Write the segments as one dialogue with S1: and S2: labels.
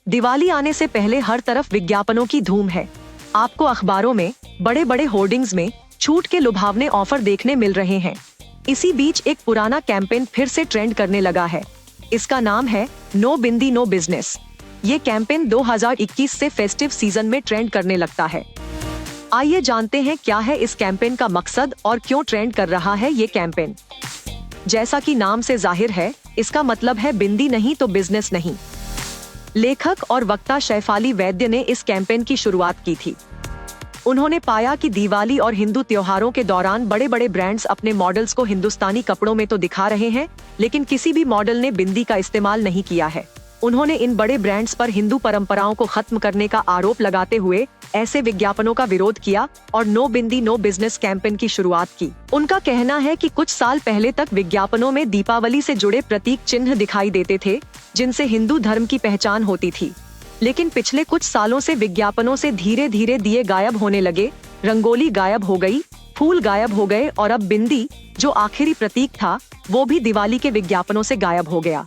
S1: दिवाली आने से पहले हर तरफ विज्ञापनों की धूम है। आपको अखबारों में बड़े बड़े होर्डिंग्स में छूट के लुभावने ऑफर देखने मिल रहे हैं। इसी बीच एक पुराना कैंपेन फिर से ट्रेंड करने लगा है। इसका नाम है नो बिंदी नो बिजनेस। ये कैंपेन 2021 से फेस्टिव सीजन में ट्रेंड करने लगता है। आइए जानते हैं क्या है इस कैंपेन का मकसद और क्यों ट्रेंड कर रहा है ये कैंपेन। जैसा कि नाम से जाहिर है, इसका मतलब है बिंदी नहीं तो बिजनेस नहीं। लेखक और वक्ता शैफाली वैद्य ने इस कैंपेन की शुरुआत की थी। उन्होंने पाया कि दिवाली और हिंदू त्योहारों के दौरान बड़े बड़े ब्रांड्स अपने मॉडल्स को हिंदुस्तानी कपड़ों में तो दिखा रहे हैं, लेकिन किसी भी मॉडल ने बिंदी का इस्तेमाल नहीं किया है। उन्होंने इन बड़े ब्रांड्स पर हिंदू परंपराओं को खत्म करने का आरोप लगाते हुए ऐसे विज्ञापनों का विरोध किया और नो बिंदी नो बिजनेस कैंपेन की शुरुआत की। उनका कहना है कि कुछ साल पहले तक विज्ञापनों में दीपावली से जुड़े प्रतीक चिन्ह दिखाई देते थे, जिनसे हिंदू धर्म की पहचान होती थी। लेकिन पिछले कुछ सालों से विज्ञापनों से धीरे धीरे दिए गायब होने लगे, रंगोली गायब हो गई, फूल गायब हो गए और अब बिंदी, जो आखिरी प्रतीक था, वो भी दिवाली के विज्ञापनों से गायब हो गया।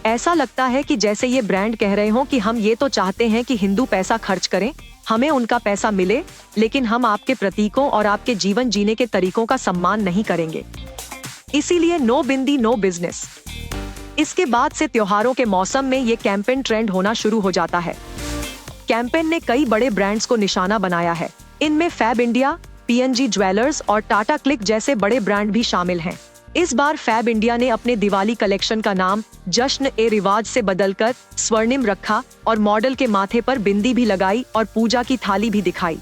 S1: ऐसा लगता है कि जैसे ये ब्रांड कह रहे हों कि हम ये तो चाहते हैं कि हिंदू पैसा खर्च करें, हमें उनका पैसा मिले, लेकिन हम आपके प्रतीकों और आपके जीवन जीने के तरीकों का सम्मान नहीं करेंगे। इसीलिए नो बिंदी नो बिजनेस। इसके बाद से त्योहारों के मौसम में ये कैंपेन ट्रेंड होना शुरू हो जाता है। कैंपेन ने कई बड़े ब्रांड्स को निशाना बनाया है। इनमें फैब इंडिया, पीएनजी ज्वेलर्स और टाटा क्लिक जैसे बड़े ब्रांड भी शामिल हैं। इस बार फैब इंडिया ने अपने दिवाली कलेक्शन का नाम जश्न ए रिवाज से बदलकर स्वर्णिम रखा और मॉडल के माथे पर बिंदी भी लगाई और पूजा की थाली भी दिखाई।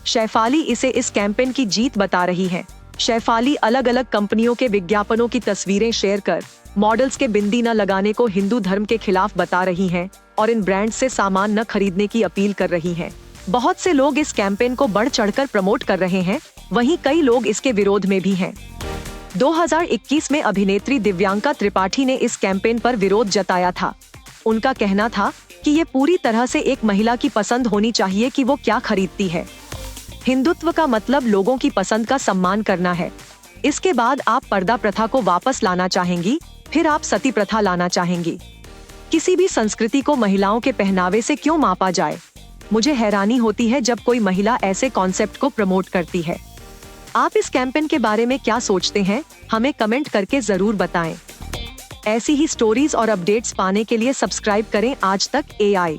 S1: शैफाली इसे इस कैंपेन की जीत बता रही हैं। शैफाली अलग अलग कंपनियों के विज्ञापनों की तस्वीरें शेयर कर मॉडल्स के बिंदी न लगाने को हिंदू धर्म के खिलाफ बता रही हैं और इन ब्रांड से सामान न खरीदने की अपील कर रही हैं। बहुत से लोग इस कैंपेन को बढ़ चढ़कर प्रमोट कर रहे हैं, वहीं कई लोग इसके विरोध में भी हैं। 2021 में अभिनेत्री दिव्यांका त्रिपाठी ने इस कैंपेन पर विरोध जताया था। उनका कहना था कि ये पूरी तरह से एक महिला की पसंद होनी चाहिए कि वो क्या खरीदती है। हिंदुत्व का मतलब लोगों की पसंद का सम्मान करना है। इसके बाद आप पर्दा प्रथा को वापस लाना चाहेंगी, फिर आप सती प्रथा लाना चाहेंगी। किसी भी संस्कृति को महिलाओं के पहनावे से क्यों मापा जाए? मुझे हैरानी होती है जब कोई महिला ऐसे कॉन्सेप्ट को प्रमोट करती है। आप इस कैंपेन के बारे में क्या सोचते हैं? हमें कमेंट करके जरूर बताएं। ऐसी ही स्टोरीज और अपडेट्स पाने के लिए सब्सक्राइब करें आज तक AI।